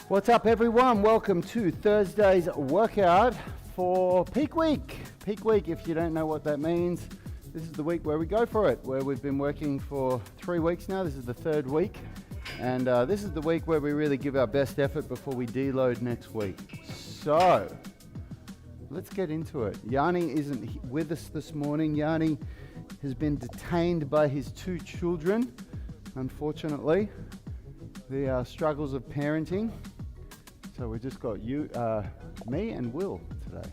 What's up, everyone? Welcome to Thursday's workout for Peak Week. Peak Week, if you don't know what that means, this is the week where we go for it, where we've been working for 3 weeks now. This is the third week, and this is the week where we really give our best effort before we deload next week. So, let's get into it. Yanni isn't with us this morning. Yanni has been detained by his 2 children, unfortunately. The struggles of parenting. So we just got you, me and Will today.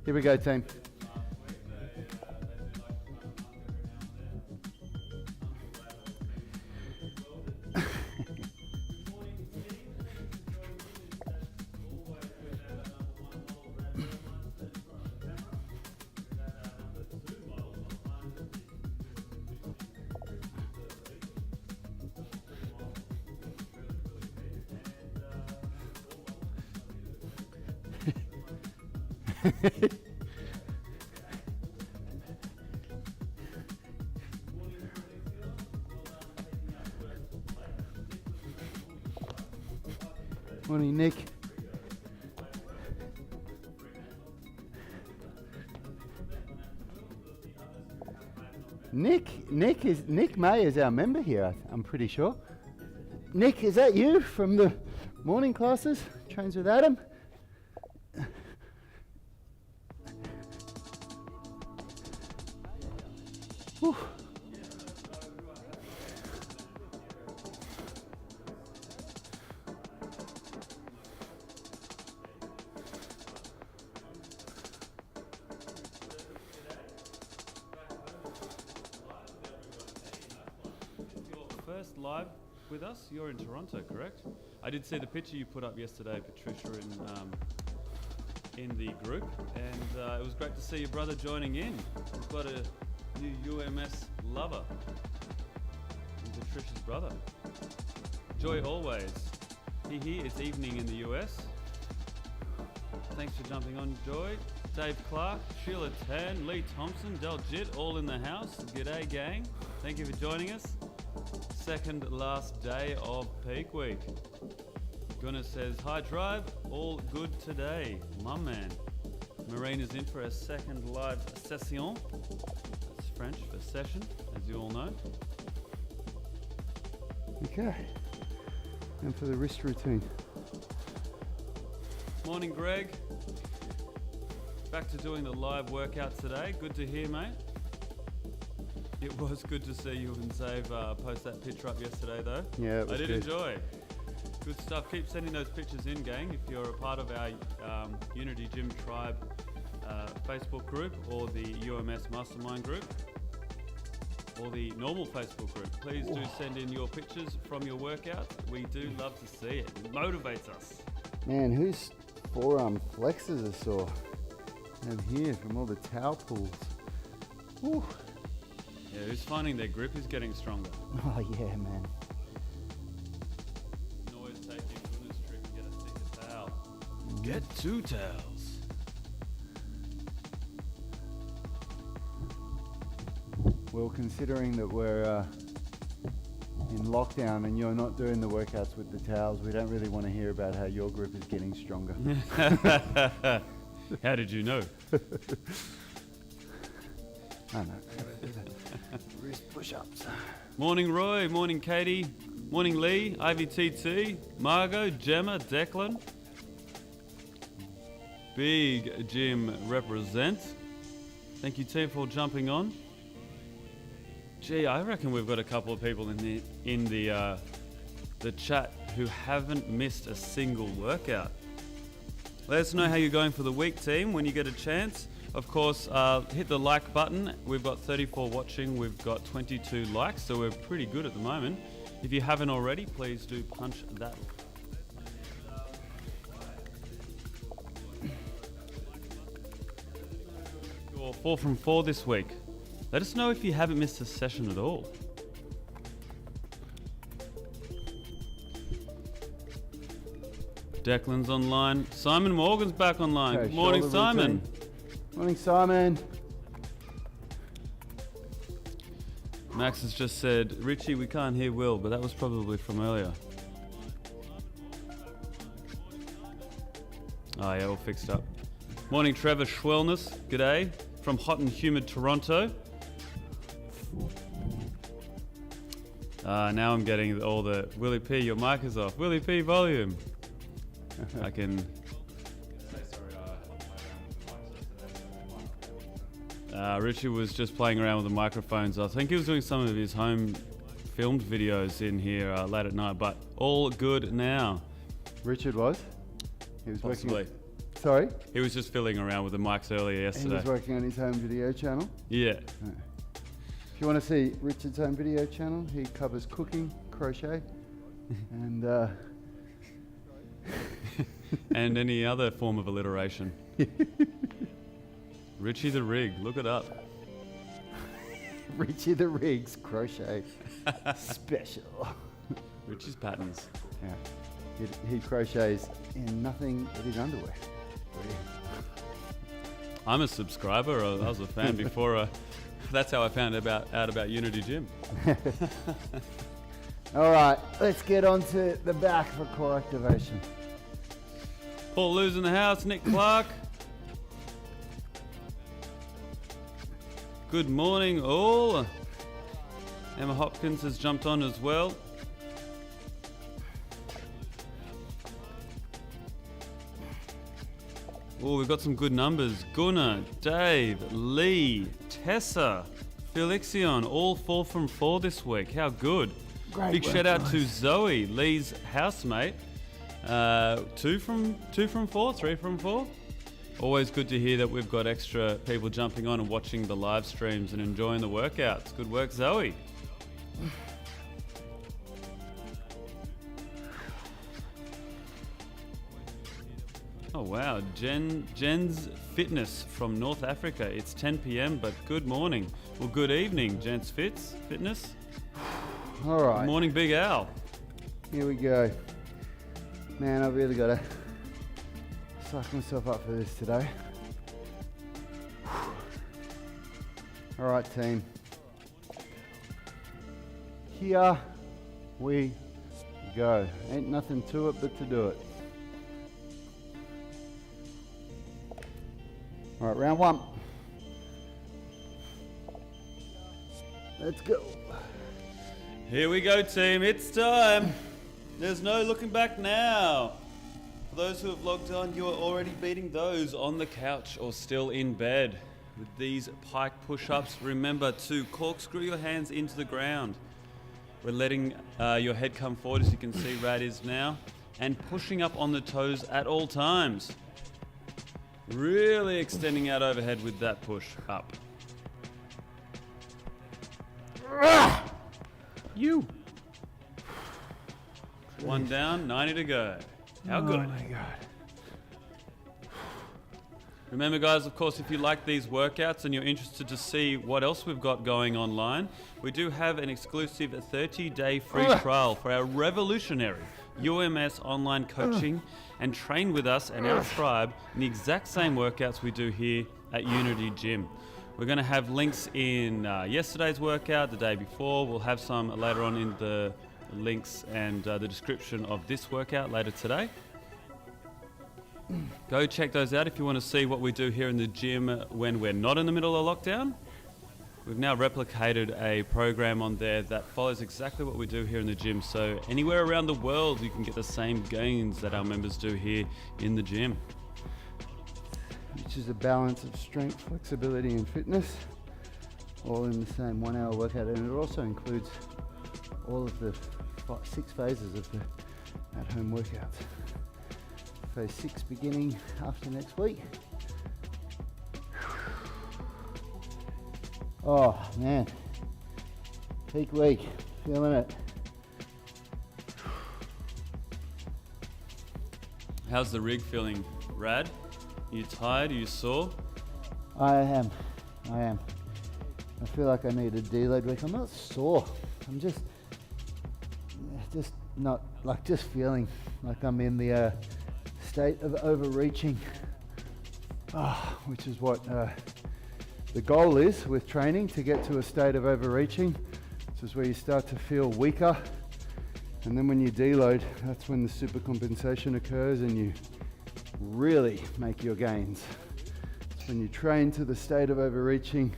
Here we go, team. Morning, Nick. Nick May is our member here, I'm pretty sure. Nick, is that you from the morning classes? Trains with Adam? Whew. First live with us, you're in Toronto, correct? I did see the picture you put up yesterday, Patricia, in the group, and it was great to see your brother joining in. We've got a new UMS lover, Patricia's brother. Joy always. It's evening in the US. Thanks for jumping on, Joy. Dave Clark, Sheila Tan, Lee Thompson, Del Jitt, all in the house. G'day, gang. Thank you for joining us. Second last day of Peak Week. Gunnar says, hi Drive, all good today. My man. Marina's in for a second live session. That's French for session, as you all know. Okay. And for the wrist routine. Morning, Greg. Back to doing the live workout today. Good to hear, mate. It was good to see you and Zave post that picture up yesterday, though. Yeah, it was I did good. enjoy. Good stuff. Keep sending those pictures in, gang. If you're a part of our Unity Gym Tribe Facebook group, or the UMS Mastermind group, or the normal Facebook group, please do send in your pictures from your workouts. We do love to see it. It motivates us. Man, whose forearm flexors are sore? And here from all the towel pulls. Whew. Yeah, who's finding their grip is getting stronger? Oh yeah, man. You can always take your goodness trick and get a thicker towel. Get 2 towels. Well, considering that we're in lockdown and you're not doing the workouts with the towels, we don't really want to hear about how your grip is getting stronger. How did you know? I know. Wrist push-ups. Morning, Roy. Morning, Katie. Morning, Lee. IVTT. Margot. Gemma. Declan. Big Jim represent. Thank you, team, for jumping on. Gee, I reckon we've got a couple of people in the chat who haven't missed a single workout. Let us know how you're going for the week, team, when you get a chance. Of course, hit the like button. We've got 34 watching. We've got 22 likes, so we're pretty good at the moment. If you haven't already, please do punch that. You're 4 from 4 this week. Let us know if you haven't missed a session at all. Declan's online. Simon Morgan's back online. Okay, Good morning, Simon. Morning, Simon. Max has just said, Richie, we can't hear Will, but that was probably from earlier. Oh yeah, all fixed up. Morning, Trevor Schwellness. G'day from hot and humid Toronto. Now I'm getting all the Willie P, your mic is off. Willie P, volume. I can. Richie was just playing around with the microphones. I think he was doing some of his home filmed videos in here late at night, but all good now. Richard was? He was Possibly. Sorry? He was just fiddling around with the mics earlier yesterday. He was working on his home video channel? Yeah. If you want to see Richard's home video channel, he covers cooking, crochet, and and any other form of alliteration. Richie the Rig, look it up. Richie the Rig's crochet special. Richie's patterns. Yeah. He crochets in nothing but his underwear. I'm a subscriber. I was a fan before. That's how I found out about Unity Gym. All right, let's get on to the back for core activation. Paul Lou's in the house. Nick Clark. Good morning, all. Emma Hopkins has jumped on as well. Oh, we've got some good numbers. Gunnar, Dave, Lee, Tessa, Felixion, all 4 from 4 this week. How good. Great Big work, shout out guys. to Zoe, Lee's housemate. 2 from 4, 3 from 4. Always good to hear that we've got extra people jumping on and watching the live streams and enjoying the workouts. Good work, Zoe. Oh wow, Jen's Fitness from North Africa. It's 10 p.m, but good morning. Well, good evening, Jen's Fitness. All right. Good morning, Big Al. Here we go. Man, I've really got to psych myself up for this today. All right, team. Here we go. Ain't nothing to it but to do it. All right, round 1. Let's go. Here we go, team. It's time. There's no looking back now. For those who have logged on, you are already beating those on the couch or still in bed. With these Pike Push-Ups, remember to corkscrew your hands into the ground. We're letting your head come forward, as you can see Rad is now, and pushing up on the toes at all times. Really extending out overhead with that push up. You. 1 down, 90 to go. How good. Oh my God. Remember guys, of course, if you like these workouts and you're interested to see what else we've got going online, we do have an exclusive 30-day free trial for our revolutionary UMS online coaching, and train with us and our tribe in the exact same workouts we do here at Unity Gym. We're going to have links in yesterday's workout, the day before. We'll have some later on in the links and the description of this workout later today. Go check those out if you want to see what we do here in the gym when we're not in the middle of lockdown. We've now replicated a program on there that follows exactly what we do here in the gym. So anywhere around the world, you can get the same gains that our members do here in the gym. Which is a balance of strength, flexibility and fitness, all in the same 1 hour workout. And it also includes all of the 6 phases of the at-home workouts. Phase 6 beginning after next week. Oh man, peak week, feeling it. How's the rig feeling, Rad? Are you tired? Are you sore? I am. I feel like I need a deload week. I'm not sore. I'm just not, like, just feeling like I'm in the state of overreaching, which is what the goal is with training, to get to a state of overreaching This is where you start to feel weaker. And then when you deload, that's when the supercompensation occurs and you really make your gains. It's when you train to the state of overreaching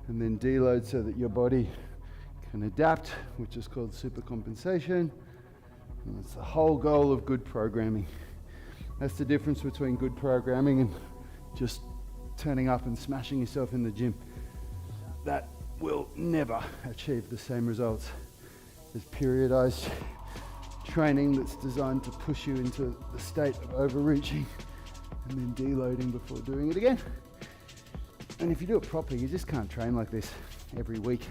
and then deload so that your body can adapt, which is called supercompensation. And that's the whole goal of good programming. That's the difference between good programming and just turning up and smashing yourself in the gym. That will never achieve the same results as periodized training that's designed to push you into the state of overreaching and then deloading before doing it again. And if you do it properly, you just can't train like this every week.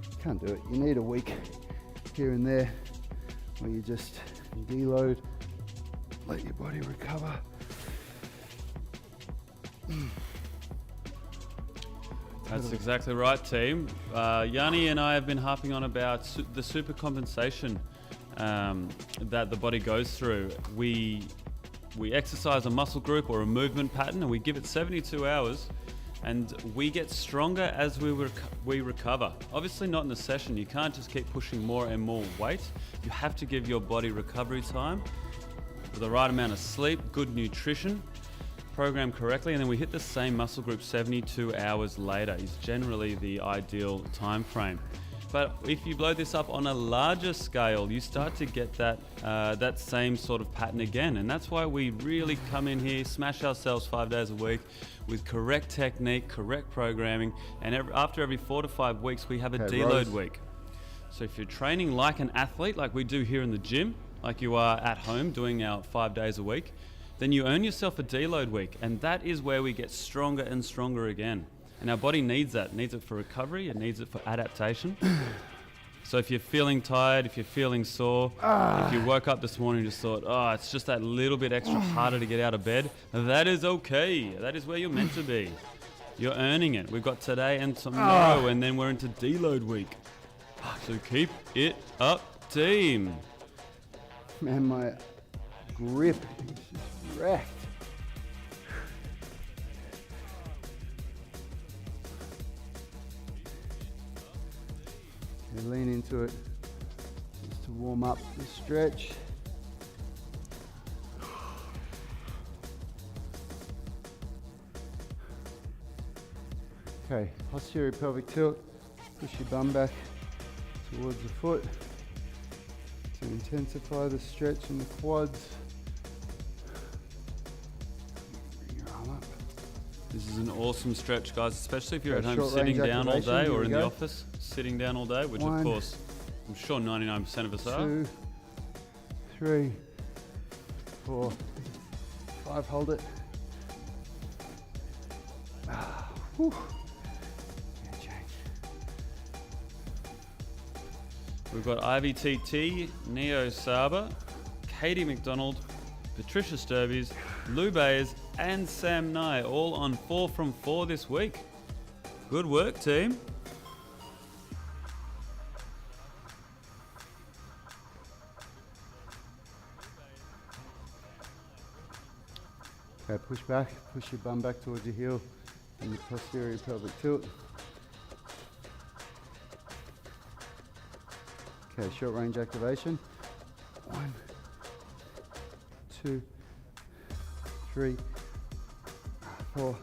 You can't do it. You need a week here and there where you just deload, let your body recover. That's exactly right, team. Yanni and I have been harping on about the supercompensation that the body goes through. We exercise a muscle group or a movement pattern and we give it 72 hours and we get stronger as we recover. Obviously not in the session. You can't just keep pushing more and more weight. You have to give your body recovery time with the right amount of sleep, good nutrition, program correctly, and then we hit the same muscle group 72 hours later is generally the ideal time frame. But if you blow this up on a larger scale, you start to get that same sort of pattern again. And that's why we really come in here, smash ourselves 5 days a week with correct technique, correct programming. And after every 4 to 5 weeks, we have a deload week. So if you're training like an athlete, like we do here in the gym, like you are at home doing our 5 days a week, then you earn yourself a deload week. And that is where we get stronger and stronger again. And our body needs that. It needs it for recovery. It needs it for adaptation. So if you're feeling tired, if you're feeling sore, if you woke up this morning and just thought, oh, it's just that little bit extra harder to get out of bed, that is okay. That is where you're meant to be. You're earning it. We've got today and tomorrow, and then we're into deload week. So keep it up, team. Man, my grip is just wrecked. Okay, lean into it just to warm up the stretch. Okay, posterior pelvic tilt. Push your bum back towards the foot to intensify the stretch in the quads. Bring your arm up. This is an awesome stretch, guys, especially if you're at home short sitting range down all activation. day or Here in we the go. office sitting down all day, which 1, of course I'm sure 99% of us are. 2, 3, 4, 5. Hold it. Whew. Yeah, change. We've got IVTT, Neo Saba, Katie McDonald, Patricia Sturbies, Lou Bayes, and Sam Nye, all on 4 from 4 this week. Good work, team. Okay, push back, push your bum back towards your heel and the posterior pelvic tilt. Okay, short range activation. 1, 2, 3, 4,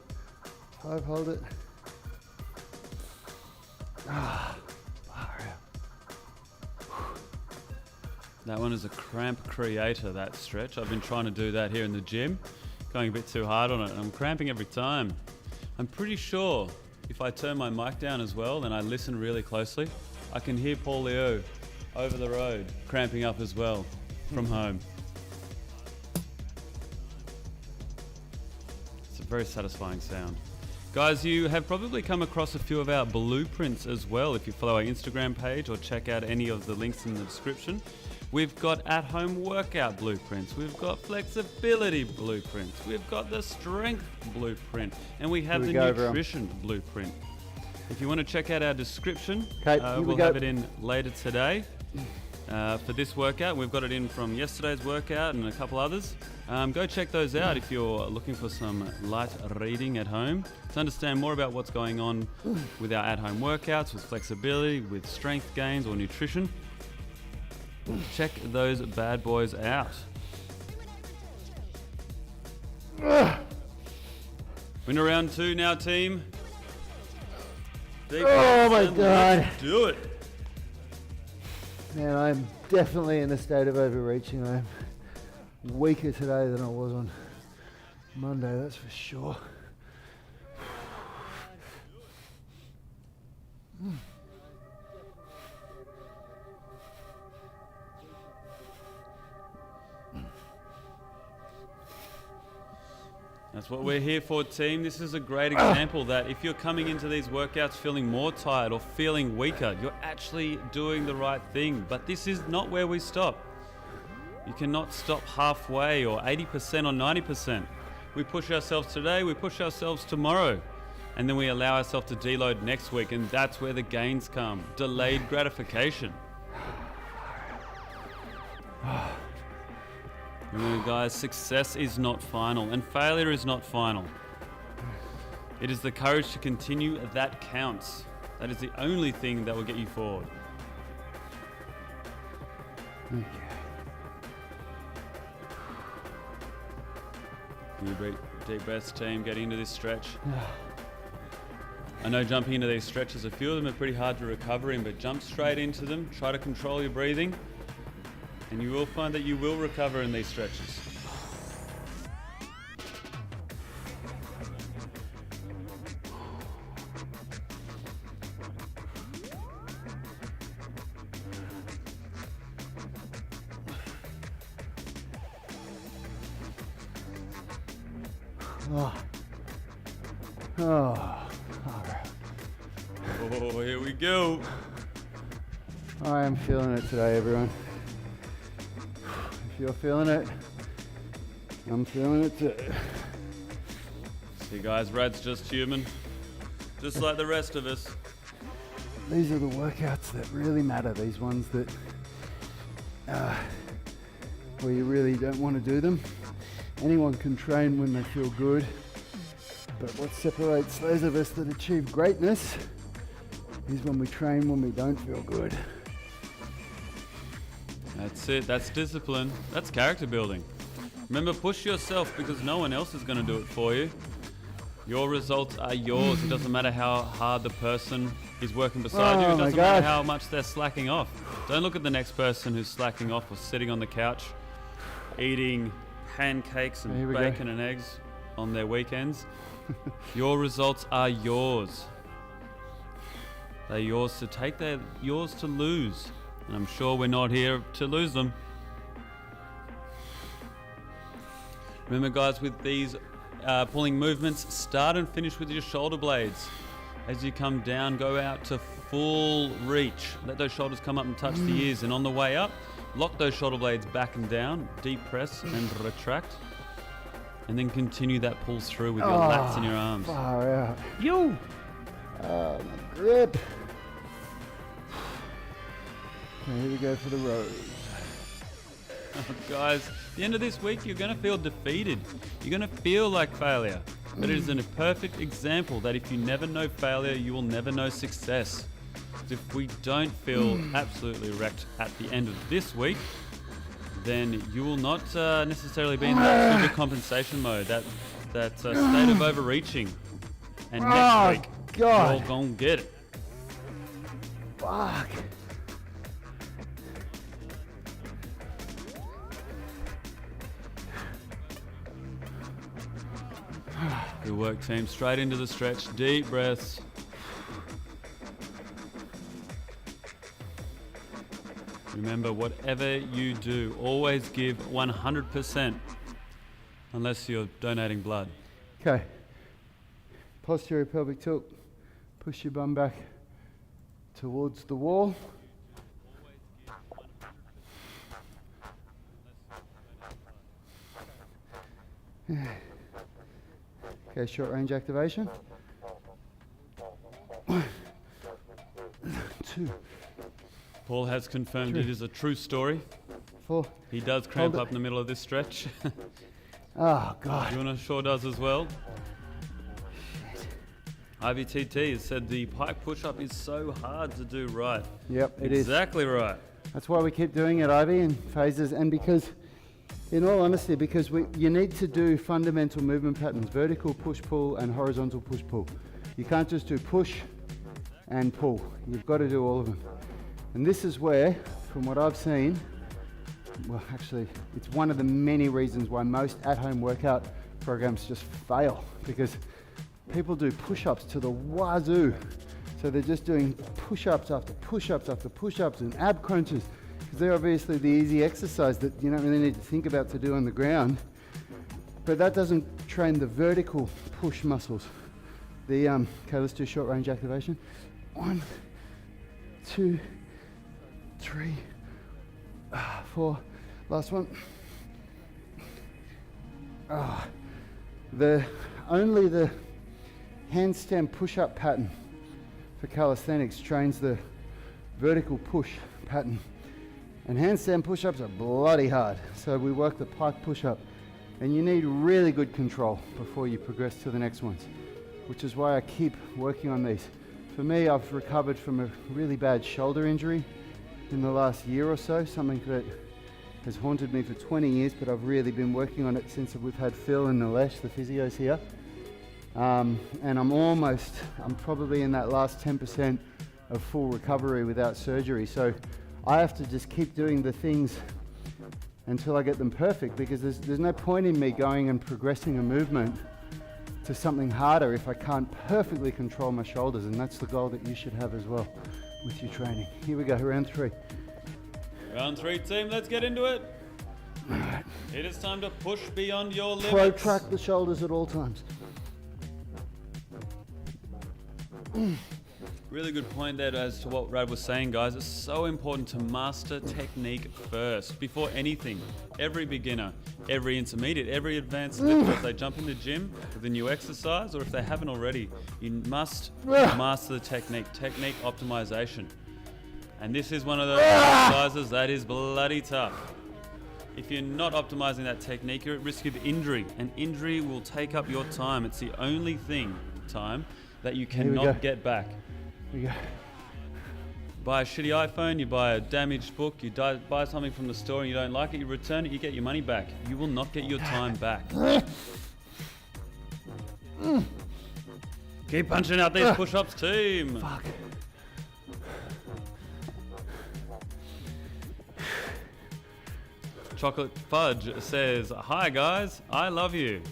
5. Hold it. That one is a cramp creator, that stretch. I've been trying to do that here in the gym, going a bit too hard on it, and I'm cramping every time. I'm pretty sure if I turn my mic down as well, then I listen really closely, I can hear Paul Leo over the road cramping up as well from home. It's a very satisfying sound. Guys, you have probably come across a few of our blueprints as well if you follow our Instagram page or check out any of the links in the description. We've got at-home workout blueprints, we've got flexibility blueprints, we've got the strength blueprint, and we have the nutrition blueprint. If you want to check out our description, we'll have it in later today. for this workout. We've got it in from yesterday's workout and a couple others. Go check those out if you're looking for some light reading at home to understand more about what's going on with our at-home workouts, with flexibility, with strength gains or nutrition. Check those bad boys out. We're in round 2 now, team. Oh my God. Let's do it. Man, I'm definitely in a state of overreaching. I'm weaker today than I was on Monday, that's for sure. That's what we're here for, team. This is a great example that if you're coming into these workouts feeling more tired or feeling weaker, you're actually doing the right thing. But this is not where we stop. You cannot stop halfway or 80% or 90%. We push ourselves today, we push ourselves tomorrow, and then we allow ourselves to deload next week, and that's where the gains come. Delayed gratification. Remember, guys, success is not final and failure is not final. It is the courage to continue that counts. That is the only thing that will get you forward. Okay. Deep breaths, team. Getting into this stretch. I know jumping into these stretches, a few of them are pretty hard to recover in, but jump straight into them. Try to control your breathing, and you will find that you will recover in these stretches. All right. Oh, here we go. I am feeling it today, everyone. If you're feeling it, I'm feeling it too. See, guys, Rad's just human, just like the rest of us. These are the workouts that really matter, these ones that where you really don't want to do them. Anyone can train when they feel good, but what separates those of us that achieve greatness is when we train when we don't feel good. That's it, that's discipline, that's character building. Remember, push yourself because no one else is going to do it for you. Your results are yours. It doesn't matter how hard the person is working beside you. It doesn't matter how much they're slacking off. Don't look at the next person who's slacking off or sitting on the couch eating pancakes and bacon and eggs on their weekends. Your results are yours. They're yours to take, they're yours to lose. And I'm sure we're not here to lose them. Remember, guys, with these pulling movements, start and finish with your shoulder blades. As you come down, go out to full reach. Let those shoulders come up and touch the ears. And on the way up, lock those shoulder blades back and down, deep press and retract. And then continue that pull through with your lats and your arms. Far out. You! My grip. Okay, here we go for the rows. Guys, at the end of this week, you're going to feel defeated. You're going to feel like failure. But it is a perfect example that if you never know failure, you will never know success. If we don't feel absolutely wrecked at the end of this week, then you will not necessarily be in that super compensation mode, that state of overreaching. And next week, you're all going to get it. Fuck. Good work, team. Straight into the stretch. Deep breaths. Remember, whatever you do, always give 100%, unless you're donating blood. Okay. Posterior pelvic tilt. Push your bum back towards the wall. Okay, short range activation. 1, 2. Paul has confirmed it is a true story. 4. He does cramp up in the middle of this stretch. Oh, God. Yuna sure does as well. IVTT has said the Pike Push-Up is so hard to do right. Yep, it is. Exactly right. That's why we keep doing it, Ivy, in phases, and because, in all honesty, because you need to do fundamental movement patterns, vertical push-pull and horizontal push-pull. You can't just do push and pull. You've got to do all of them. And this is where, from what I've seen, well, actually, it's one of the many reasons why most at-home workout programs just fail, because people do push-ups to the wazoo. So they're just doing push-ups after push-ups after push-ups and ab crunches, because they're obviously the easy exercise that you don't really need to think about to do on the ground. But that doesn't train the vertical push muscles. Okay, let's do short range activation. 1, 2, 3, 4. Last one. Only the handstand push-up pattern for calisthenics trains the vertical push pattern, and handstand push-ups are bloody hard, so we work the Pike push-up, and you need really good control before you progress to the next ones, which is why I keep working on these. For me, I've recovered from a really bad shoulder injury in the last year or so, something that has haunted me for 20 years, but I've really been working on it since we've had Phil and Nilesh, the physios here. And I'm probably in that last 10% of full recovery without surgery. So I have to just keep doing the things until I get them perfect, because there's no point in me going and progressing a movement to something harder if I can't perfectly control my shoulders, and that's the goal that you should have as well with your training. Here we go, round 3. Round 3, team, let's get into it. All right. It is time to push beyond your limits. Protract the shoulders at all times. Really good point there as to what Rad was saying, guys. It's so important to master technique first, before anything. Every beginner, every intermediate, every advanced lifter, if they jump in the gym with a new exercise, or if they haven't already, you must master the technique optimization. And this is one of those exercises that is bloody tough. If you're not optimizing that technique, you're at risk of injury, and injury will take up your time. It's the only time that you cannot get back. Here we go. Buy a shitty iPhone, you buy a damaged book, you buy something from the store and you don't like it, you return it, you get your money back. You will not get your time back. Keep punching out these push-ups, team. Fuck. Chocolate Fudge says, "Hi guys, I love you."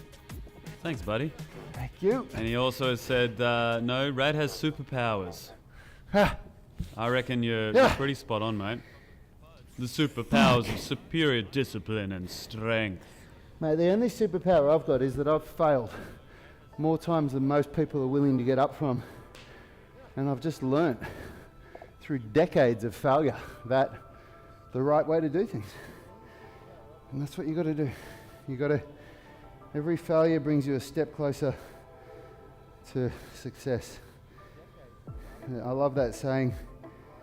Thanks, buddy. Thank you. And he also said, no, Rad has superpowers. I reckon you're pretty spot on, mate. The superpowers of superior discipline and strength. Mate, the only superpower I've got is that I've failed more times than most people are willing to get up from. And I've just learnt through decades of failure that the right way to do things. And that's what you got to do. You got to. Every failure brings you a step closer to success. I love that saying.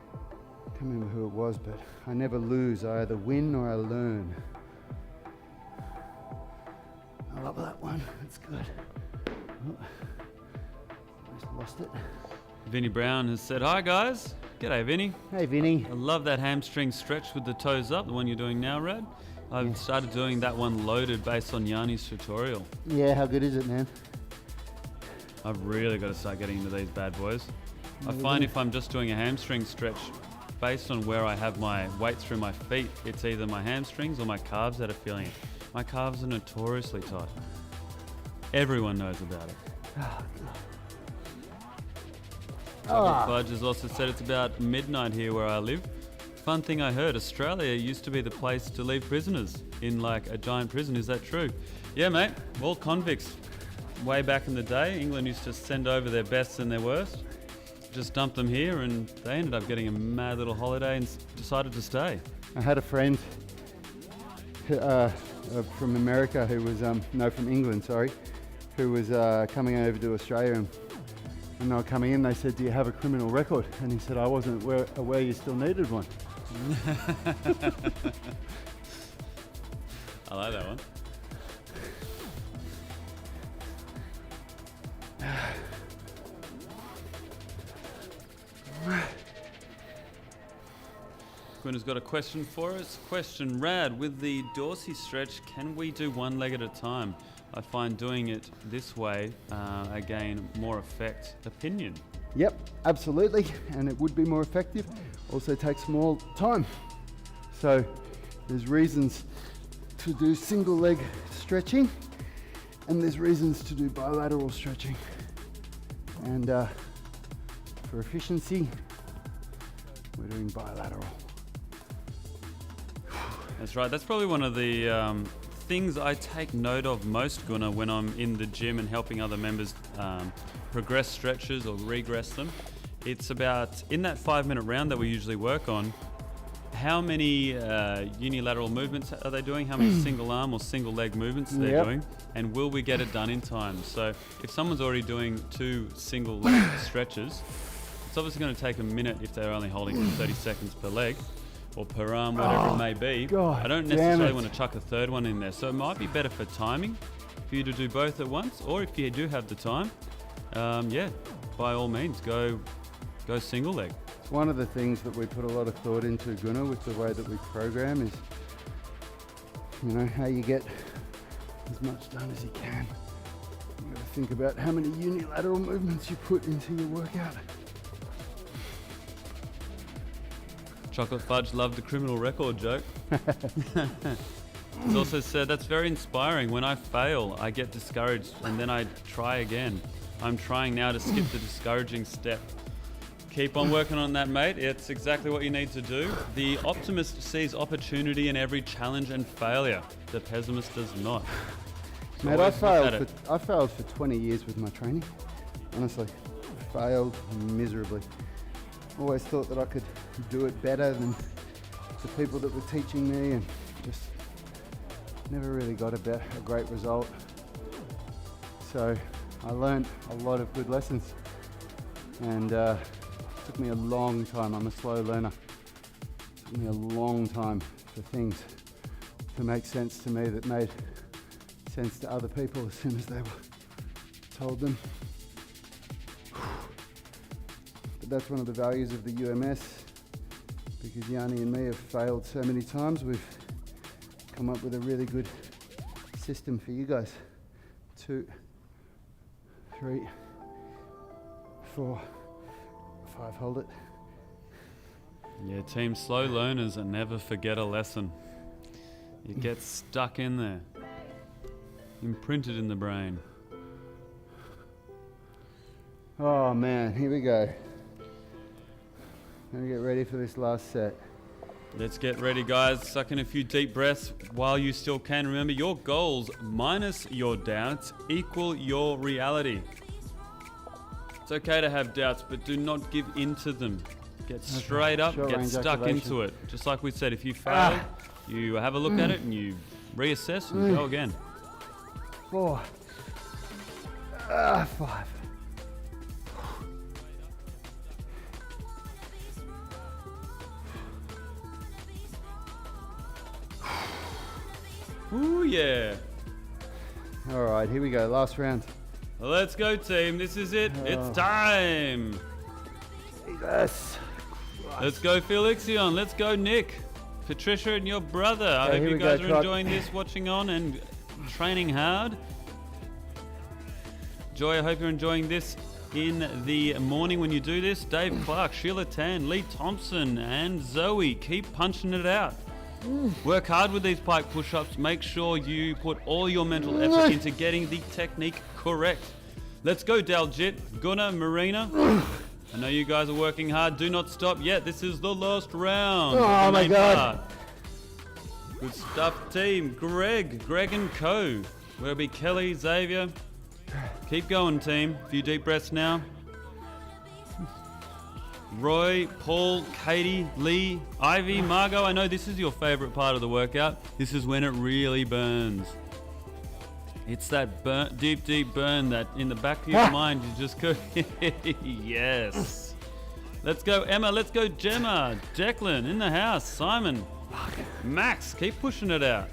I can't remember who it was, but I never lose. I either win or I learn. I love that one. That's good. Oh, I lost it. Vinny Brown has said, "Hi guys." G'day, Vinny. Hey, Vinny. I love that hamstring stretch with the toes up, the one you're doing now, Rad. I've started doing that one loaded based on Yanni's tutorial. Yeah, how good is it, man? I've really got to start getting into these bad boys. I find if I'm just doing a hamstring stretch, based on where I have my weight through my feet, it's either my hamstrings or my calves that are feeling it. My calves are notoriously tight. Everyone knows about it. Chocolate Fudge has also said it's about midnight here where I live. Fun thing I heard, Australia used to be the place to leave prisoners in like a giant prison. Is that true? Yeah, mate. All convicts. Way back in the day, England used to send over their best and their worst. Just dump them here, and they ended up getting a mad little holiday and decided to stay. I had a friend from America who was, from England, sorry, who was coming over to Australia, and they were coming in, they said, "Do you have a criminal record?" And he said, "I wasn't aware you still needed one." I like that one. Quinn has got a question for us. Question, Rad, with the dorsey stretch, can we do one leg at a time? I find doing it this way, again, more effect. Opinion? Yep, absolutely, and it would be more effective. Also takes more time. So there's reasons to do single leg stretching, and there's reasons to do bilateral stretching. And for efficiency, we're doing bilateral. That's right. That's probably one of the things I take note of most, Gunnar, when I'm in the gym and helping other members progress stretches or regress them. It's about, in that 5-minute round that we usually work on, how many unilateral movements are they doing? How many single arm or single leg movements they're doing? And will we get it done in time? So if someone's already doing 2 single leg stretches, it's obviously going to take a minute if they're only holding for 30 seconds per leg or per arm, whatever it may be. God, I don't necessarily want to chuck a third one in there. So it might be better for timing for you to do both at once, or if you do have the time, by all means, go single leg. It's one of the things that we put a lot of thought into, Gunnar, with the way that we program is, you know, how you get as much done as you can. You've got to think about how many unilateral movements you put into your workout. Chocolate Fudge loved the criminal record joke. He's also said, that's very inspiring. When I fail, I get discouraged and then I try again. I'm trying now to skip the discouraging step. Keep on working on that, mate. It's exactly what you need to do. The optimist sees opportunity in every challenge and failure. The pessimist does not. So mate, I failed for 20 years with my training. Honestly, failed miserably. Always thought that I could do it better than the people that were teaching me, and just never really got a great result. So I learned a lot of good lessons, and it took me a long time. I'm a slow learner. It took me a long time for things to make sense to me that made sense to other people as soon as they were told them. But that's one of the values of the UMS, because Yanni and me have failed so many times. We've come up with a really good system for you guys. 2, 3, 4, 5, hold it. Yeah, team, slow learners and never forget a lesson. It gets stuck in there, imprinted in the brain. Oh man, here we go. Let me get ready for this last set. Let's get ready, guys. Suck in a few deep breaths while you still can. Remember, your goals minus your doubts equal your reality. It's okay to have doubts, but do not give in to them. Get straight up, get stuck into it. Just like we said, if you fail, you have a look at it and you reassess and go again. 4, 5. Ooh, yeah. All right, here we go. Last round. Let's go, team. This is it. It's time. Jesus. Let's go, Felixion. Let's go, Nick. Patricia and your brother. I hope you guys are enjoying this, watching on and training hard. Joy, I hope you're enjoying this in the morning when you do this. Dave Clark, Sheila Tan, Lee Thompson, and Zoe. Keep punching it out. Work hard with these pike push-ups. Make sure you put all your mental effort into getting the technique correct. Let's go, Daljit, Gunnar, Marina. I know you guys are working hard. Do not stop yet. This is the last round. Oh my God. Good stuff, team. Greg and Co. Where'll be Kelly, Xavier. Keep going, team. A few deep breaths now. Roy, Paul, Katie, Lee, Ivy, Margot, I know this is your favorite part of the workout. This is when it really burns. It's that deep burn that in the back of your mind you just go, yes. Let's go, Emma. Let's go, Gemma. Declan in the house. Simon. Max, keep pushing it out.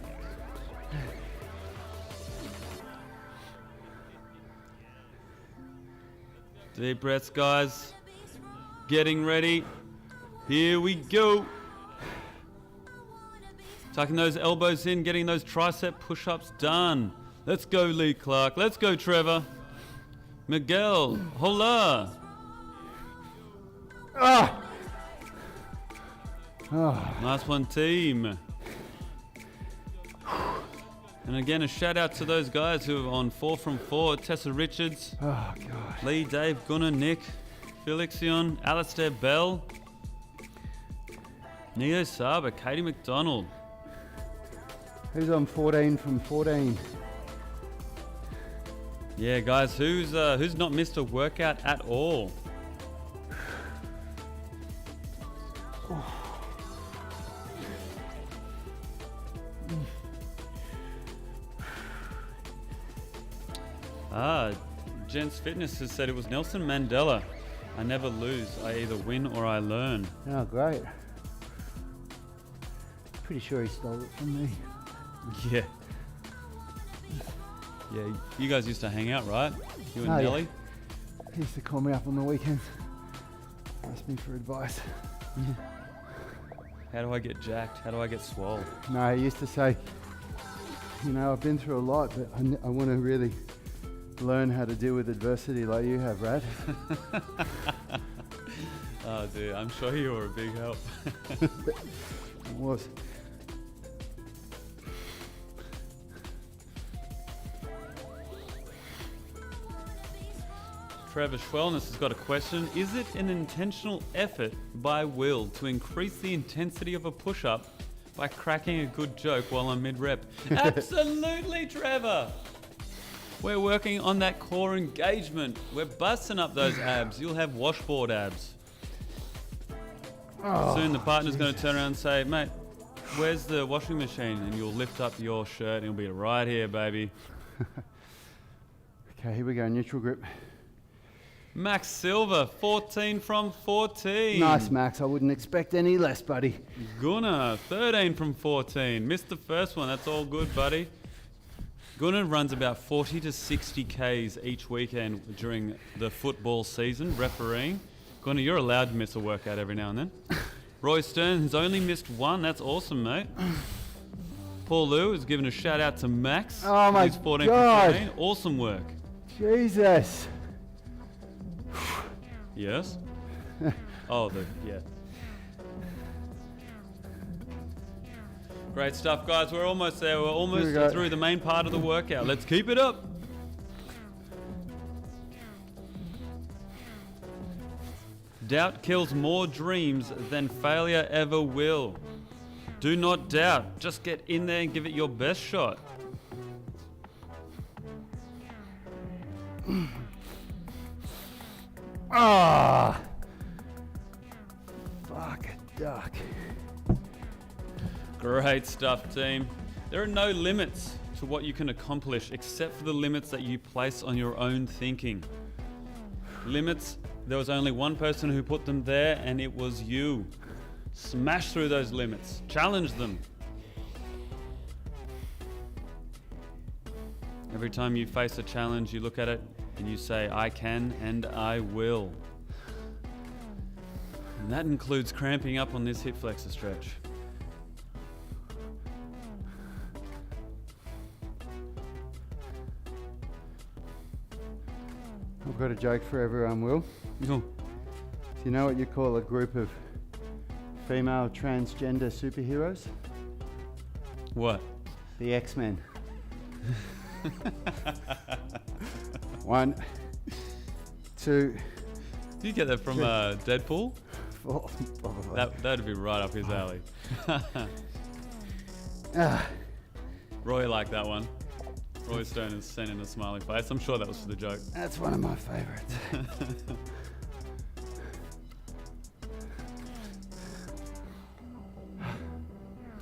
Deep breaths, guys. Getting ready. Here we go. Tucking those elbows in, getting those tricep push-ups done. Let's go, Lee Clark. Let's go, Trevor. Miguel. Hola. Ah! Oh. Nice one, team. And again, a shout out to those guys who are on 4 from 4. Tessa Richards, Oh, God. Lee, Dave, Gunnar, Nick, Felixion, Alistair Bell, Neo Saba, Katie McDonald. Who's on 14 from 14? Yeah, guys, who's not missed a workout at all? Gents Fitness has said it was Nelson Mandela. I never lose. I either win or I learn. Oh, great. Pretty sure he stole it from me. Yeah. Yeah, you guys used to hang out, right? You and Oh, yeah. Nelly? He used to call me up on the weekends, ask me for advice. How do I get jacked? How do I get swole? No, he used to say, you know, I've been through a lot, but I want to really learn how to deal with adversity like you have, Brad. Oh, dude, I'm sure you were a big help. It was. Trevor Schwellness has got a question. Is it an intentional effort by will to increase the intensity of a push-up by cracking a good joke while on mid-rep? Absolutely, Trevor! We're working on that core engagement. We're busting up those abs. You'll have washboard abs. Oh, Soon the partner's going to turn around and say, mate, where's the washing machine? And you'll lift up your shirt and it'll be right here, baby. Okay, here we go, neutral grip. Max Silver, 14 from 14. Nice, Max. I wouldn't expect any less, buddy. Gunnar, 13 from 14. Missed the first one. That's all good, buddy. Gunnar runs about 40 to 60 Ks each weekend during the football season, refereeing. Gunnar, you're allowed to miss a workout every now and then. Roy Stern has only missed one. That's awesome, mate. Paul Liu has given a shout out to Max. Oh my He's 14 God. from 14. Awesome work. Jesus. Yes? Oh, yeah. Great stuff, guys. We're almost there. We're almost through the main part of the workout. Let's keep it up. Doubt kills more dreams than failure ever will. Do not doubt. Just get in there and give it your best shot. Ah. Fuck a duck. Great stuff, team. There are no limits to what you can accomplish except for the limits that you place on your own thinking. Limits, there was only one person who put them there, and it was you. Smash through those limits. Challenge them. Every time you face a challenge, you look at it and you say, I can and I will. And that includes cramping up on this hip flexor stretch. I've got a joke for everyone, Will. Oh. Do you know what you call a group of female transgender superheroes? What? The X-Men. 1, 2, Did you get that from Deadpool? 4, probably. That'd be right up his alley. Ah, Roy liked that one. Roy Stone is sending a smiley face. I'm sure that was for the joke. that's one of my favourites.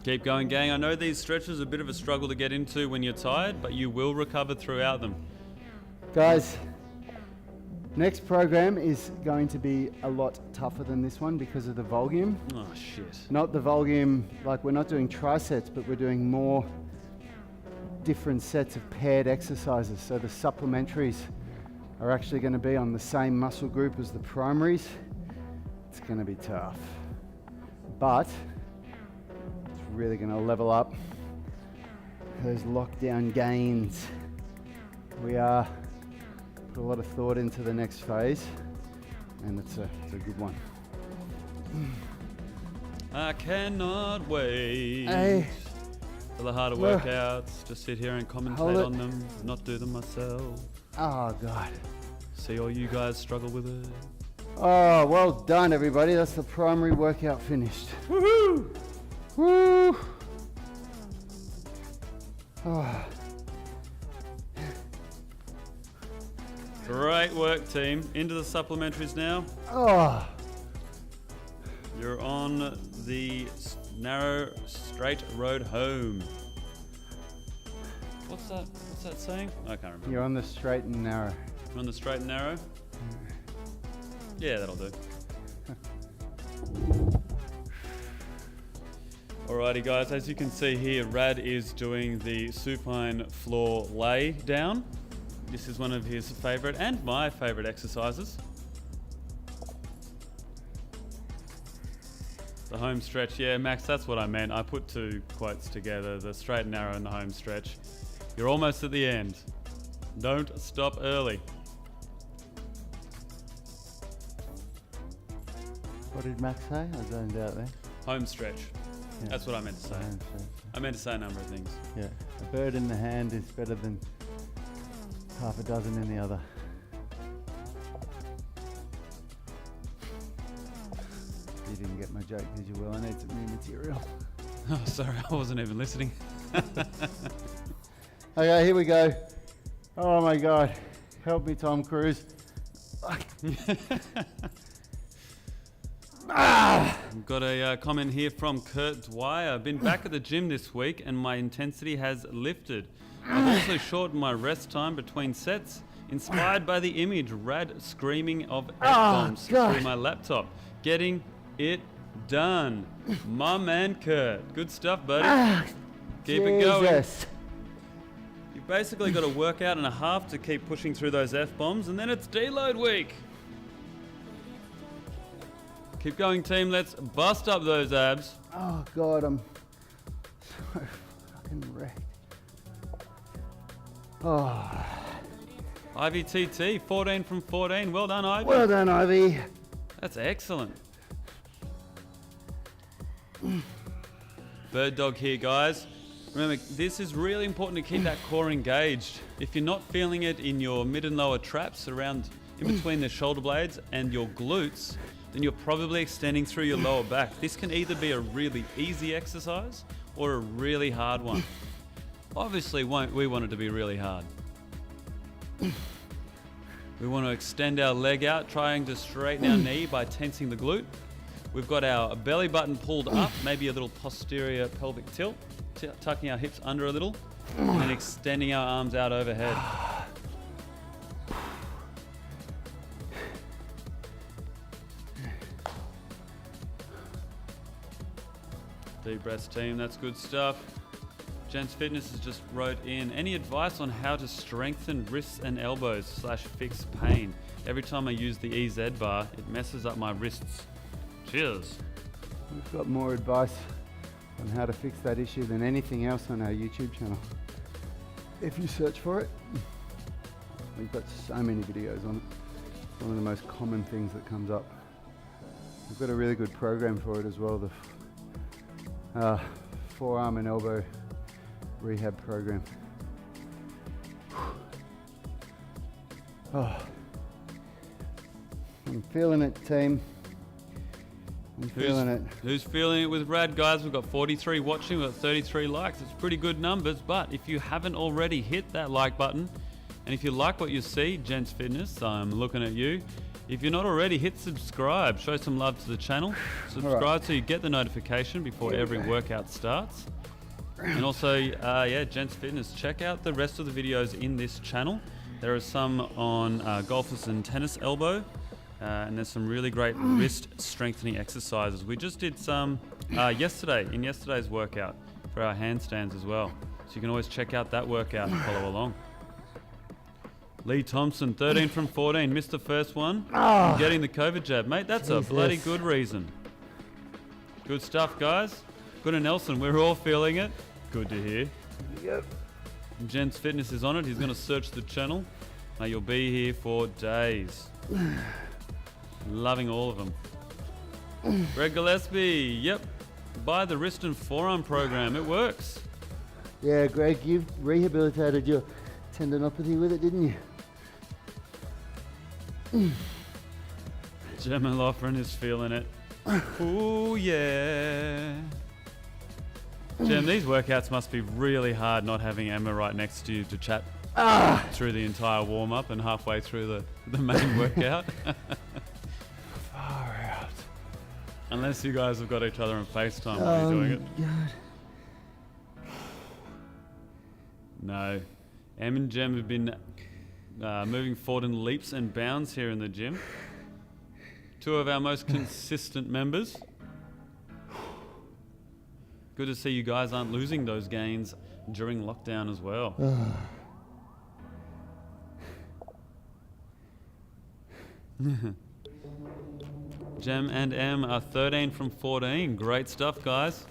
Keep going, gang. I know these stretches are a bit of a struggle to get into when you're tired, but you will recover throughout them. Guys, Next program is going to be a lot tougher than this one because of the volume. Oh shit. Not the volume, like we're not doing triceps, but we're doing more different sets of paired exercises. So the supplementaries are actually going to be on the same muscle group as the primaries. It's going to be tough, but it's really going to level up those lockdown gains. We are put a lot of thought into the next phase, and it's a good one. I cannot wait Hey. for the harder Well, workouts. Just sit here and hold commentate it. on them, not do them myself. Oh God. See all you guys struggle with it. Oh, well done everybody. That's the primary workout finished. Woohoo! Woo! Oh. Great work, team. Into the supplementaries now. Oh. You're on the narrow, straight road home. What's that saying? I can't remember. You're on the straight and narrow. You're on the straight and narrow? Yeah, that'll do. Alrighty guys, as you can see here, Rad is doing the supine floor lay down. This is one of his favorite and my favorite exercises. The home stretch, yeah, Max, that's what I meant. I put two quotes together, the straight and narrow and the home stretch. You're almost at the end. Don't stop early. What did Max say? I zoned out there. Home stretch. Yeah. That's what I meant to say. I meant to say a number of things. Yeah. A bird in the hand is better than half a dozen in the other. You didn't get my joke, did you? Will, I need some new material. Oh, sorry, I wasn't even listening. Okay, here we go. Oh my God. Help me, Tom Cruise. We've got a comment here from Kurt Dwyer. I've been back at the gym this week and my intensity has lifted. I've also shortened my rest time between sets, inspired by the image Rad screaming of F-bombs God. through my laptop. Getting it done. My man Kurt. Good stuff, buddy. Keep it going. Jesus. You've basically got a workout and a half to keep pushing through those F-bombs, and then it's deload week. Keep going, team. Let's bust up those abs. Oh God, I'm so fucking wrecked. Oh, IVTT, 14 from 14. Well done, Ivy. well done, Ivy. That's excellent. Bird dog here, guys. Remember, this is really important to keep that core engaged. If you're not feeling it in your mid and lower traps around in between the shoulder blades and your glutes, then you're probably extending through your lower back. This can either be a really easy exercise or a really hard one. Obviously, we want it to be really hard. We want to extend our leg out, trying to straighten our knee by tensing the glute. We've got our belly button pulled up, maybe a little posterior pelvic tilt, tucking our hips under a little, and extending our arms out overhead. Deep breaths, team, that's good stuff. Gents Fitness has just wrote in, any advice on how to strengthen wrists and elbows / fix pain? Every time I use the EZ bar, it messes up my wrists. Cheers. We've got more advice on how to fix that issue than anything else on our YouTube channel. If you search for it, we've got so many videos on it. It's one of the most common things that comes up. We've got a really good program for it as well, the forearm and elbow rehab program. Oh, I'm feeling it, team. I'm feeling it. Who's feeling it with Rad, guys? We've got 43 watching, we've got 33 likes. It's pretty good numbers, but if you haven't already hit that like button, and if you like what you see, Gents Fitness, I'm looking at you. If you're not already, hit subscribe. Show some love to the channel. Subscribe so you get the notification before every workout starts. And also, Gents Fitness, check out the rest of the videos in this channel. There are some on golfers and tennis elbow, and there's some really great wrist strengthening exercises. We just did some in yesterday's workout for our handstands as well. So you can always check out that workout and follow along. Lee Thompson, 13 from 14, missed the first one. Getting the COVID jab, mate. That's a bloody good reason. Good stuff, guys. Good and Nelson, we're all feeling it. Good to hear. Yep. Jen's Fitness is on it. He's going to search the channel. Mate, you'll be here for days. Loving all of them. Greg Gillespie, yep. Buy the wrist and forearm program. It works. Yeah, Greg, you've rehabilitated your tendinopathy with it, didn't you? Gemma Loughran is feeling it. Ooh, yeah. Gem, these workouts must be really hard not having Emma right next to you to chat through the entire warm-up and halfway through the main workout. Far out. Unless you guys have got each other on FaceTime while you're doing it. God. No. Em and Gem have been moving forward in leaps and bounds here in the gym. Two of our most consistent members. Good to see you guys aren't losing those gains during lockdown as well. Gem and Em are 13 from 14. Great stuff, guys.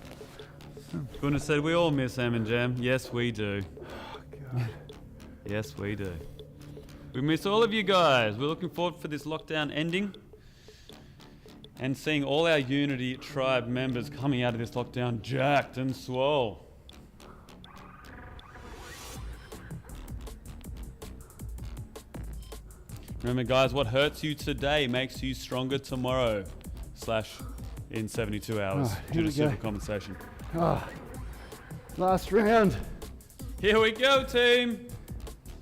Goodness said we all miss Em and Gem. Yes, we do. Oh, God. Yes, we do. We miss all of you guys. We're looking forward for this lockdown ending and seeing all our Unity Tribe members coming out of this lockdown jacked and swole. Remember, guys, what hurts you today makes you stronger tomorrow / in 72 hours due to super compensation. Last round. Here we go, team.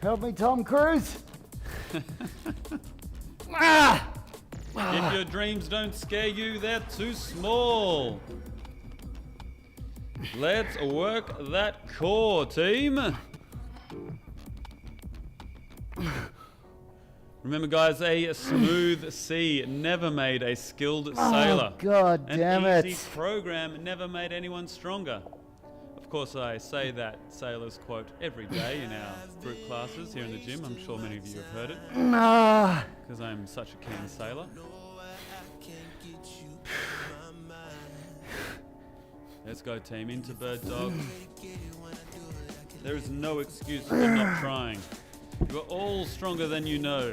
Help me, Tom Cruise. If your dreams don't scare you, they're too small. Let's work that core, team. Remember, guys, a smooth sea never made a skilled sailor. Oh, God damn it. An easy program never made anyone stronger. Of course, I say that sailor's quote every day in our group classes here in the gym. I'm sure many of you have heard it. Because I'm such a keen sailor. Let's go, team. Into bird dog. There is no excuse for not trying. You are all stronger than you know.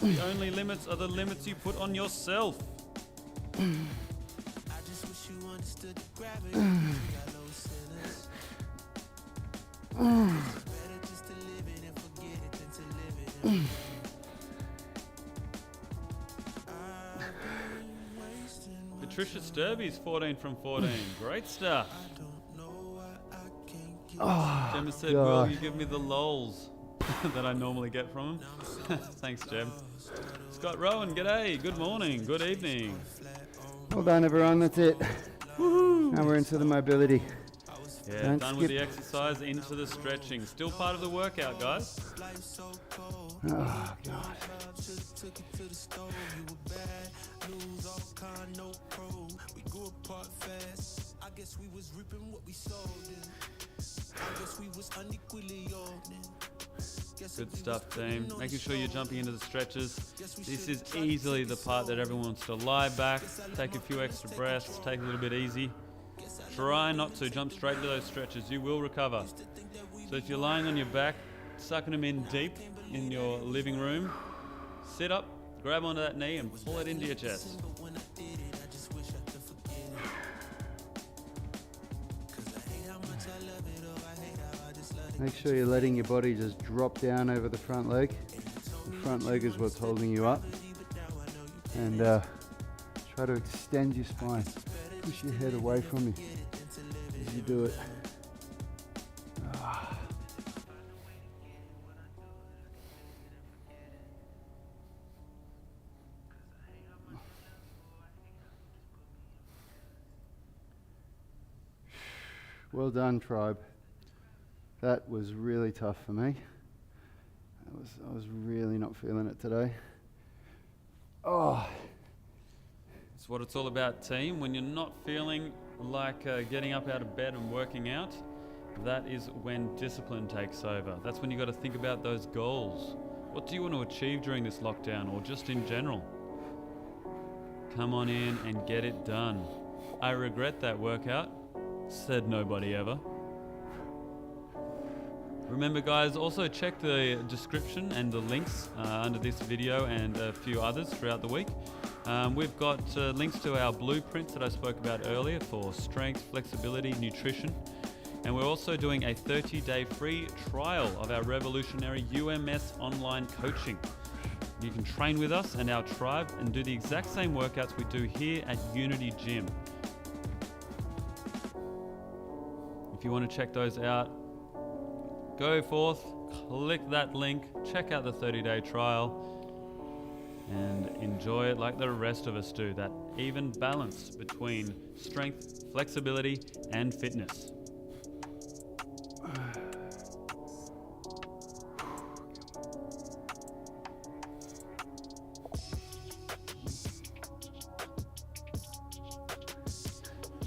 The only limits are the limits you put on yourself. Patricia Sturby's 14 from 14. Great stuff. Gemma said, "Will you give me the lols that I normally get from him?" Thanks, Gem. Scott Rowan, g'day. Good morning. Good evening. Well done, everyone. That's it. Woohoo! Now we're into the mobility. Yeah, Don't done skip. with the exercise, into the stretching. Still part of the workout, guys. Oh, God. Good stuff, team. Making sure you're jumping into the stretches. This is easily the part that everyone wants to lie back, take a few extra breaths, take it a little bit easy. Try not to jump straight into those stretches. You will recover. So if you're lying on your back, sucking them in deep in your living room, sit up, grab onto that knee and pull it into your chest. Make sure you're letting your body just drop down over the front leg. The front leg is what's holding you up. And try to extend your spine. Push your head away from you as you do it. Well done, tribe. That was really tough for me. I was really not feeling it today. Oh. It's what it's all about, team. When you're not feeling like getting up out of bed and working out, that is when discipline takes over. That's when you got to think about those goals. What do you want to achieve during this lockdown or just in general? Come on in and get it done. I regret that workout, said nobody ever. Remember guys, also check the description and the links under this video and a few others throughout the week. We've got links to our blueprints that I spoke about earlier for strength, flexibility, nutrition. And we're also doing a 30-day free trial of our revolutionary UMS online coaching. You can train with us and our tribe and do the exact same workouts we do here at Unity Gym. If you want to check those out, go forth, click that link, check out the 30-day trial, and enjoy it like the rest of us do. That even balance between strength, flexibility, and fitness.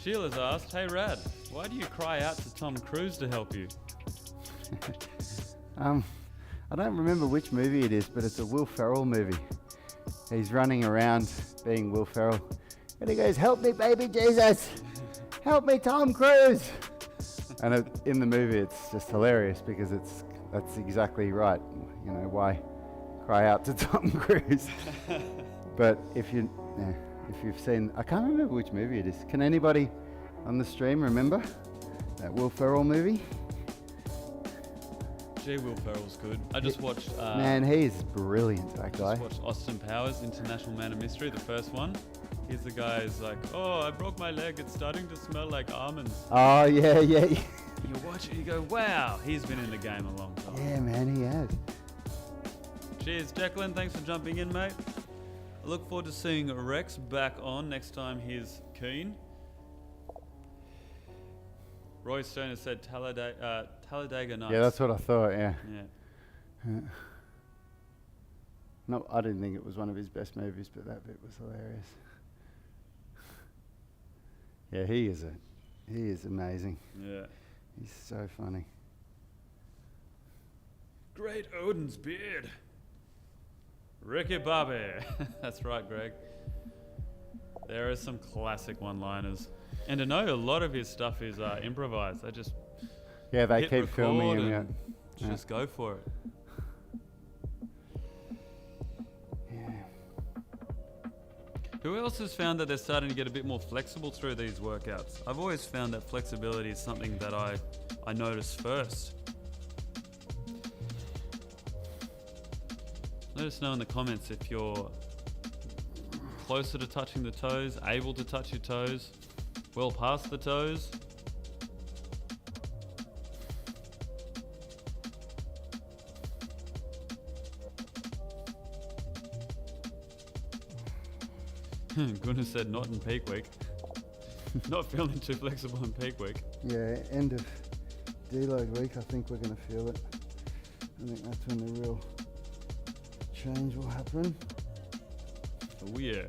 Sheila's asked, hey Rad, why do you cry out to Tom Cruise to help you? I don't remember which movie it is, but it's a Will Ferrell movie. He's running around being Will Ferrell, and he goes, help me baby Jesus, help me Tom Cruise. And in the movie it's just hilarious because that's exactly right. You know, why cry out to Tom Cruise? But if you've seen, I can't remember which movie it is. Can anybody on the stream remember that Will Ferrell movie? Gee, Will Ferrell's good. I just watched... man, he's brilliant, that guy. I just watched Austin Powers, International Man of Mystery, the first one. He's the guy who's like, oh, I broke my leg. It's starting to smell like almonds. Oh, yeah. You watch it, you go, wow, he's been in the game a long time. Yeah, man, he has. Cheers, Declan. Thanks for jumping in, mate. I look forward to seeing Rex back on next time he's keen. Roy Stone has said Talladega Nights. Yeah, that's what I thought, yeah. Yeah. No, I didn't think it was one of his best movies, but that bit was hilarious. Yeah, he is amazing. Yeah. He's so funny. Great Odin's beard. Ricky Bobby. That's right, Greg. There are some classic one-liners. And to know a lot of his stuff is improvised. They just they hit keep filming him. and just go for it. Who else has found that they're starting to get a bit more flexible through these workouts? I've always found that flexibility is something that I notice first. Let us know in the comments if you're closer to touching the toes, able to touch your toes, well past the toes. Gunnar said not in peak week. Not feeling too flexible in peak week. Yeah, end of deload week, I think we're going to feel it. I think that's when the real change will happen. Oh yeah.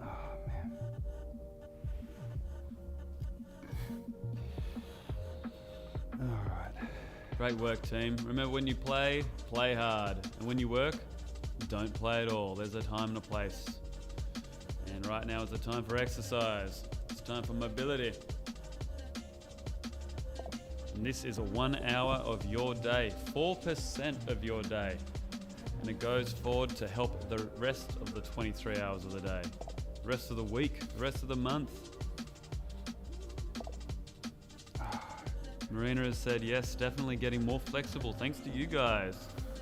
Oh man. All right. Great work, team. Remember, when you play hard. And when you work, don't play at all. There's a time and a place. And right now is the time for exercise. It's time for mobility. And this is a 1 hour of your day, 4% of your day. And it goes forward to help the rest of the 23 hours of the day, the rest of the week, the rest of the month. Marina has said, yes, definitely getting more flexible. Thanks to you guys.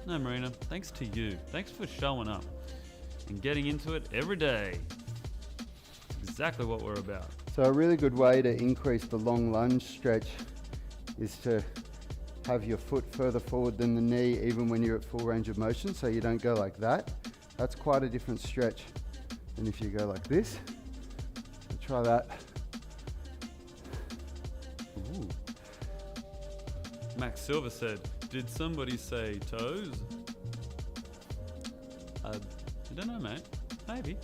No, Marina, thanks to you. Thanks for showing up and getting into it every day. Exactly what we're about. So a really good way to increase the long lunge stretch is to have your foot further forward than the knee even when you're at full range of motion, so you don't go like that. That's quite a different stretch than if you go like this. So try that. Ooh. Max Silver said, did somebody say toes? I don't know, mate. Maybe.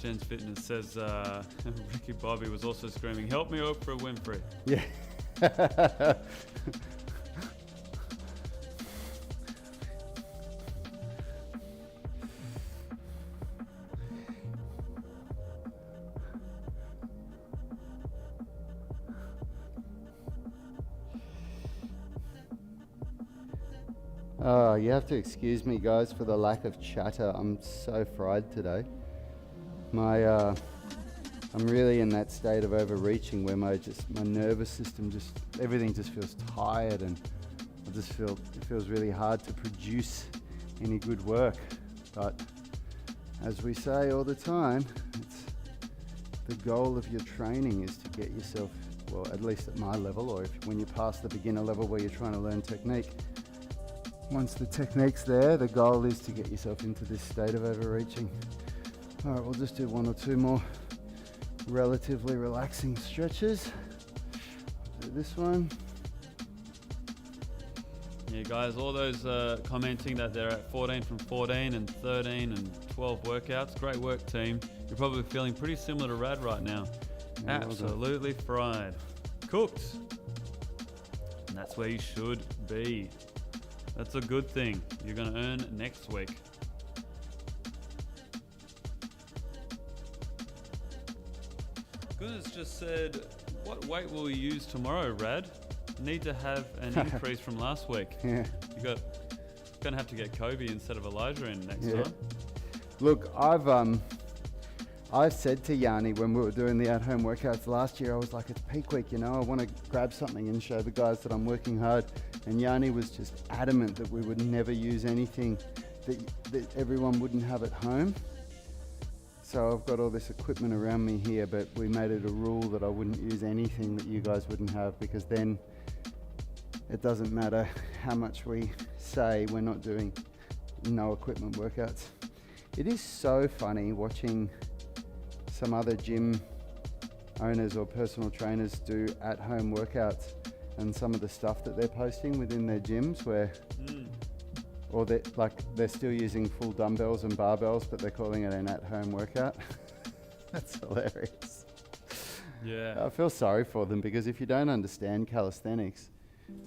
Jen's Fitness says, Ricky Bobby was also screaming, help me Oprah Winfrey. Yeah. Oh, you have to excuse me, guys, for the lack of chatter. I'm so fried today. I'm really in that state of overreaching where my nervous system everything just feels tired, and it feels really hard to produce any good work. But as we say all the time, the goal of your training is to get yourself, well, at least at my level, or when you pass the beginner level where you're trying to learn technique. Once the technique's there, the goal is to get yourself into this state of overreaching. All right, we'll just do one or two more relatively relaxing stretches. Do this one. Yeah, guys, all those commenting that they're at 14 from 14 and 13 and 12 workouts. Great work, team. You're probably feeling pretty similar to Rad right now. Yeah, absolutely fried. Cooked. And that's where you should be. That's a good thing. You're going to earn next week. Goodness just said, what weight will you use tomorrow, Rad? Need to have an increase from last week. Yeah. You're going to have to get Kobe instead of Elijah in next time. Look, I said to Yanni when we were doing the at-home workouts last year, I was like, it's peak week, I want to grab something and show the guys that I'm working hard. And Yanni was just adamant that we would never use anything that everyone wouldn't have at home. So I've got all this equipment around me here, but we made it a rule that I wouldn't use anything that you guys wouldn't have, because then it doesn't matter how much we say we're not doing no equipment workouts. It is so funny watching some other gym owners or personal trainers do at-home workouts and some of the stuff that they're posting within their gyms where or they're still using full dumbbells and barbells, but they're calling it an at-home workout. That's hilarious. Yeah. I feel sorry for them, because if you don't understand calisthenics,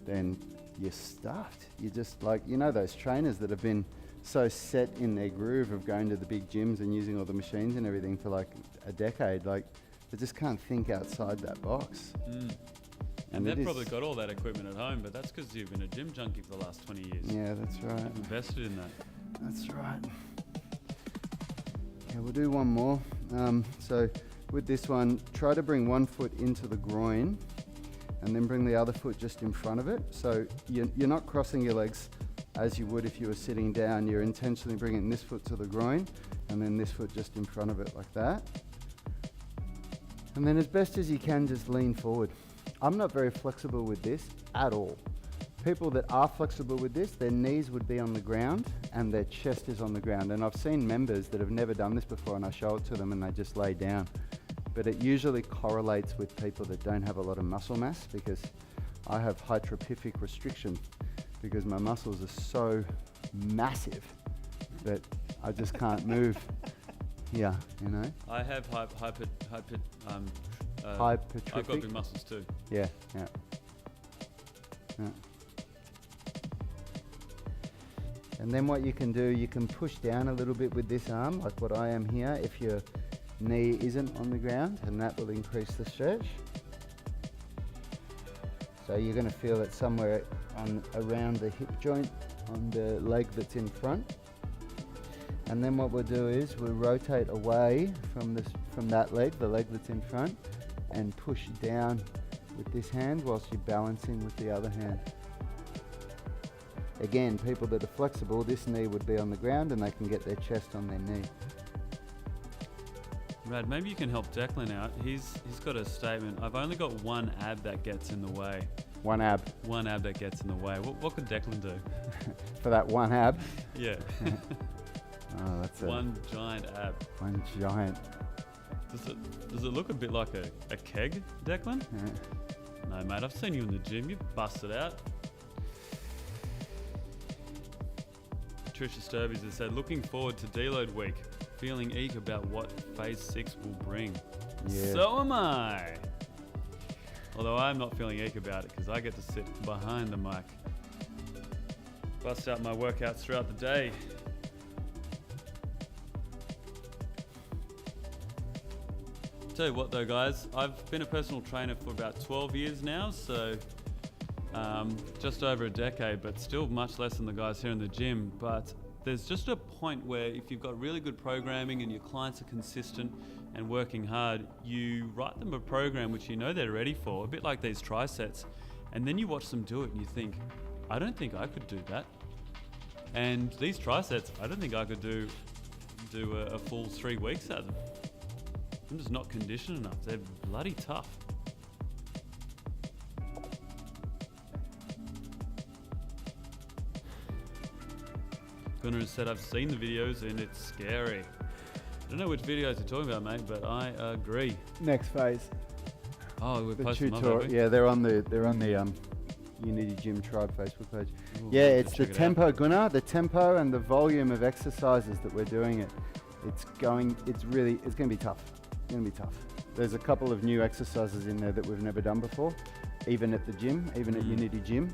then you're stuffed. You're just those trainers that have been so set in their groove of going to the big gyms and using all the machines and everything for like a decade, they just can't think outside that box. And they've probably got all that equipment at home, but that's because you've been a gym junkie for the last 20 years. Yeah, that's right. You've invested in that. That's right. Okay, we'll do one more. So with this one, try to bring one foot into the groin and then bring the other foot just in front of it. So you're not crossing your legs as you would if you were sitting down. You're intentionally bringing this foot to the groin and then this foot just in front of it like that. And then as best as you can, just lean forward. I'm not very flexible with this at all. People that are flexible with this, their knees would be on the ground and their chest is on the ground. And I've seen members that have never done this before, and I show it to them and they just lay down. But it usually correlates with people that don't have a lot of muscle mass, because I have hypertrophic restriction, because my muscles are so massive that I just can't move. Yeah, I have hypertrophic. I've got big muscles too. Yeah. And then what you can do, you can push down a little bit with this arm, like what I am here, if your knee isn't on the ground, and that will increase the stretch. So you're going to feel it somewhere around the hip joint on the leg that's in front. And then what we'll do is we'll rotate away from that leg, the leg that's in front, and push down with this hand whilst you're balancing with the other hand. Again, people that are flexible, this knee would be on the ground and they can get their chest on their knee. Rad, maybe you can help Declan out. He's got a statement. I've only got one ab that gets in the way. One ab? One ab that gets in the way. What could Declan do? For that one ab? Yeah. Oh, that's one giant ab. One giant. Does it look a bit like a keg, Declan? Yeah. No, mate, I've seen you in the gym. You've busted out. Patricia Sturbies has said, looking forward to deload week. Feeling eager about what phase 6 will bring. Yeah. So am I. Although I'm not feeling eager about it because I get to sit behind the mic. Bust out my workouts throughout the day. Tell you what though, guys, I've been a personal trainer for about 12 years now, so just over a decade, but still much less than the guys here in the gym. But there's just a point where if you've got really good programming and your clients are consistent and working hard, you write them a program which you know they're ready for, a bit like these trisets, and then you watch them do it and you think, I don't think I could do that. And these trisets, I don't think I could do a full 3 weeks at them. I'm just not conditioned enough. They're bloody tough. Gunnar has said, I've seen the videos and it's scary. I don't know which videos you're talking about, mate, but I agree. Next phase. Oh, we're The posting them up, tutorial. have we? Yeah, they're on the Unity Gym Tribe Facebook page. Ooh, Yeah, I'll it's just the check it tempo, Gunnar, the tempo and the volume of exercises that we're doing it. It's going to be tough. It's going to be tough. There's a couple of new exercises in there that we've never done before, even at the gym, even at Unity Gym.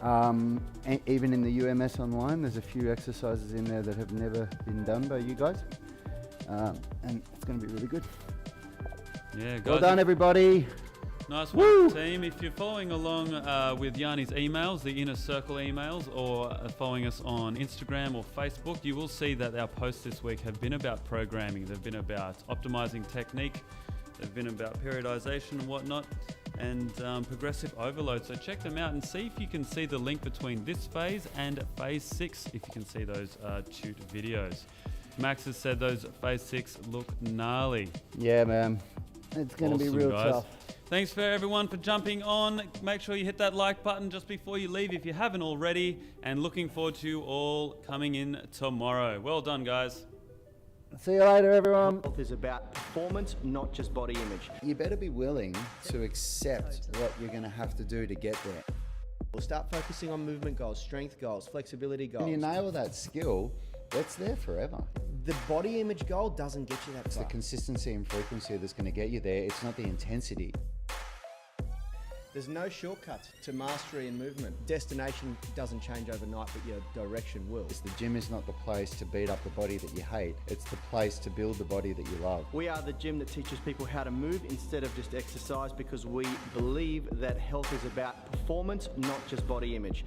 And even in the UMS online, there's a few exercises in there that have never been done by you guys. And it's going to be really good. Yeah, guys. Well done, everybody. Nice Woo! one, team. If you're following along with Yanni's emails, the Inner Circle emails, or following us on Instagram or Facebook, you will see that our posts this week have been about programming. They've been about optimizing technique. They've been about periodization and whatnot, and progressive overload. So check them out and see if you can see the link between this phase and phase 6, if you can see those shoot videos. Max has said those phase 6 look gnarly. Yeah, man. It's going to be Awesome, real guys. tough. Thanks for everyone for jumping on. Make sure you hit that like button just before you leave if you haven't already, and looking forward to you all coming in tomorrow. Well done, guys. See you later, everyone. Health is about performance, not just body image. You better be willing to accept what you're going to have to do to get there. We'll start focusing on movement goals, strength goals, flexibility goals. When you nail that skill, that's there forever. The body image goal doesn't get you that It's the far. consistency and frequency that's going to get you there. It's not the intensity. There's no shortcuts to mastery and movement. Destination doesn't change overnight, but your direction will. The gym is not the place to beat up the body that you hate. It's the place to build the body that you love. We are the gym that teaches people how to move instead of just exercise, because we believe that health is about performance, not just body image.